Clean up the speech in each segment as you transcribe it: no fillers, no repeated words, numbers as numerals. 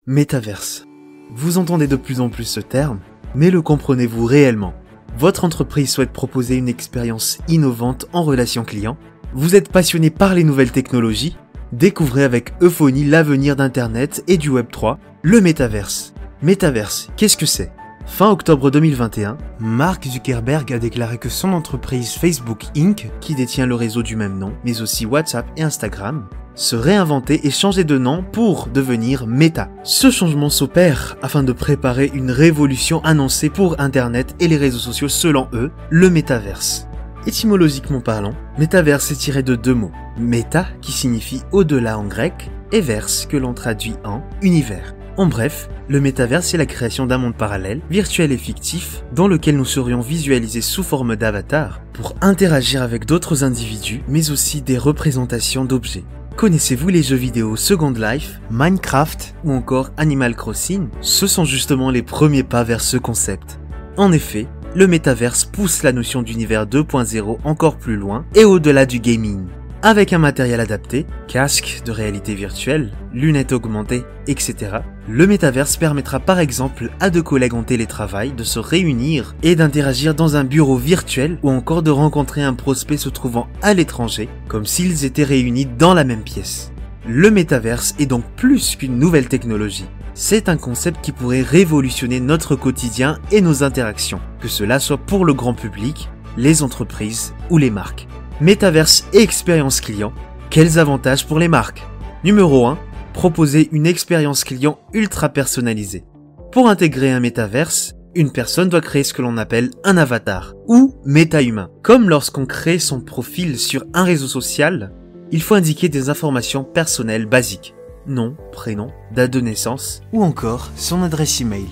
Métaverse. Vous entendez de plus en plus ce terme, mais le comprenez-vous réellement? Votre entreprise souhaite proposer une expérience innovante en relation client? Vous êtes passionné par les nouvelles technologies? Découvrez avec Euphonie l'avenir d'Internet et du Web3, le Métaverse. Métaverse, qu'est-ce que c'est? Fin octobre 2021, Mark Zuckerberg a déclaré que son entreprise Facebook Inc., qui détient le réseau du même nom, mais aussi WhatsApp et Instagram, se réinventait et changeait de nom pour devenir Meta. Ce changement s'opère afin de préparer une révolution annoncée pour Internet et les réseaux sociaux selon eux, le Métaverse. Étymologiquement parlant, Métaverse est tiré de deux mots. Méta, qui signifie au-delà en grec, et verse, que l'on traduit en univers. En bref, le métaverse est la création d'un monde parallèle, virtuel et fictif, dans lequel nous serions visualisés sous forme d'avatar pour interagir avec d'autres individus, mais aussi des représentations d'objets. Connaissez-vous les jeux vidéo Second Life, Minecraft ou encore Animal Crossing? Ce sont justement les premiers pas vers ce concept. En effet, le métaverse pousse la notion d'univers 2.0 encore plus loin et au-delà du gaming. Avec un matériel adapté, casque de réalité virtuelle, lunettes augmentées, etc., le métaverse permettra par exemple à deux collègues en télétravail de se réunir et d'interagir dans un bureau virtuel ou encore de rencontrer un prospect se trouvant à l'étranger, comme s'ils étaient réunis dans la même pièce. Le métaverse est donc plus qu'une nouvelle technologie. C'est un concept qui pourrait révolutionner notre quotidien et nos interactions, que cela soit pour le grand public, les entreprises ou les marques. Métaverse et expérience client, quels avantages pour les marques? Numéro 1, proposer une expérience client ultra personnalisée. Pour intégrer un métaverse, une personne doit créer ce que l'on appelle un avatar, ou méta-humain. Comme lorsqu'on crée son profil sur un réseau social, il faut indiquer des informations personnelles basiques. Nom, prénom, date de naissance, ou encore son adresse email.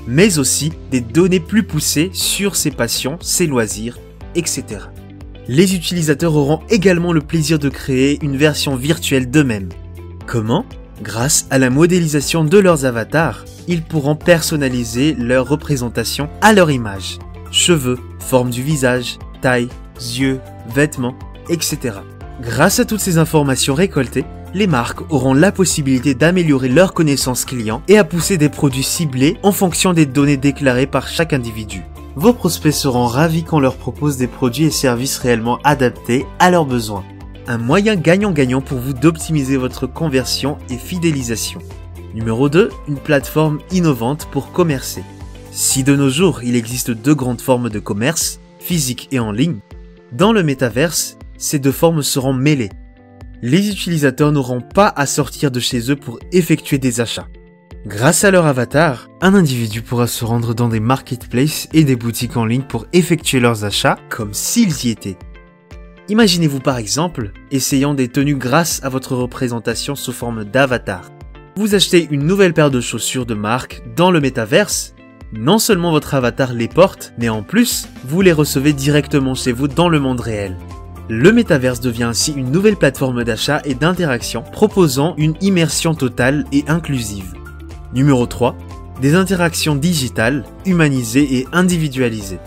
Mais aussi des données plus poussées sur ses passions, ses loisirs, etc. Les utilisateurs auront également le plaisir de créer une version virtuelle d'eux-mêmes. Comment? Grâce à la modélisation de leurs avatars, ils pourront personnaliser leur représentation à leur image. Cheveux, forme du visage, taille, yeux, vêtements, etc. Grâce à toutes ces informations récoltées, les marques auront la possibilité d'améliorer leurs connaissances clients et à pousser des produits ciblés en fonction des données déclarées par chaque individu. Vos prospects seront ravis qu'on leur propose des produits et services réellement adaptés à leurs besoins. Un moyen gagnant-gagnant pour vous d'optimiser votre conversion et fidélisation. Numéro 2, une plateforme innovante pour commercer. Si de nos jours, il existe deux grandes formes de commerce, physique et en ligne, dans le métaverse, ces deux formes seront mêlées. Les utilisateurs n'auront pas à sortir de chez eux pour effectuer des achats. Grâce à leur avatar, un individu pourra se rendre dans des marketplaces et des boutiques en ligne pour effectuer leurs achats comme s'ils y étaient. Imaginez-vous par exemple essayant des tenues grâce à votre représentation sous forme d'avatar. Vous achetez une nouvelle paire de chaussures de marque dans le métaverse. Non seulement votre avatar les porte, mais en plus, vous les recevez directement chez vous dans le monde réel. Le métaverse devient ainsi une nouvelle plateforme d'achat et d'interaction proposant une immersion totale et inclusive. Numéro 3, des interactions digitales, humanisées et individualisées.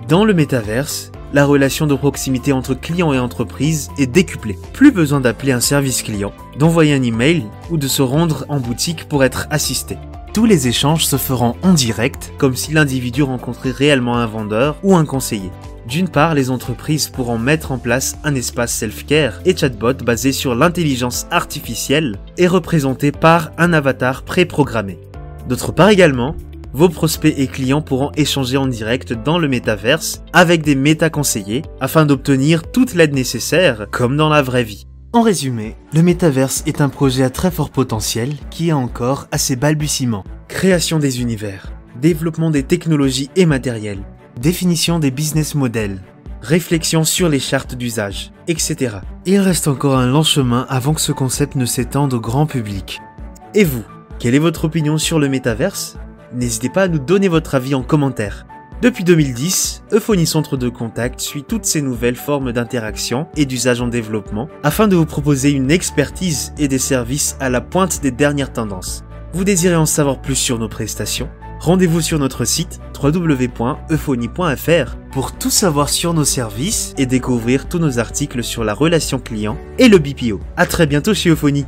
Dans le métaverse, la relation de proximité entre client et entreprise est décuplée. Plus besoin d'appeler un service client, d'envoyer un email ou de se rendre en boutique pour être assisté. Tous les échanges se feront en direct, comme si l'individu rencontrait réellement un vendeur ou un conseiller. D'une part, les entreprises pourront mettre en place un espace self-care et chatbot basé sur l'intelligence artificielle et représenté par un avatar préprogrammé. D'autre part également, vos prospects et clients pourront échanger en direct dans le métaverse avec des méta-conseillers afin d'obtenir toute l'aide nécessaire comme dans la vraie vie. En résumé, le métaverse est un projet à très fort potentiel qui est encore à ses balbutiements. Création des univers, développement des technologies et matériels, définition des business models, réflexion sur les chartes d'usage, etc. Il reste encore un long chemin avant que ce concept ne s'étende au grand public. Et vous, quelle est votre opinion sur le métaverse? N'hésitez pas à nous donner votre avis en commentaire. Depuis 2010, Euphonie Centre de Contact suit toutes ces nouvelles formes d'interaction et d'usage en développement afin de vous proposer une expertise et des services à la pointe des dernières tendances. Vous désirez en savoir plus sur nos prestations? Rendez-vous sur notre site www.euphonie.fr pour tout savoir sur nos services et découvrir tous nos articles sur la relation client et le BPO. À très bientôt chez Euphonie.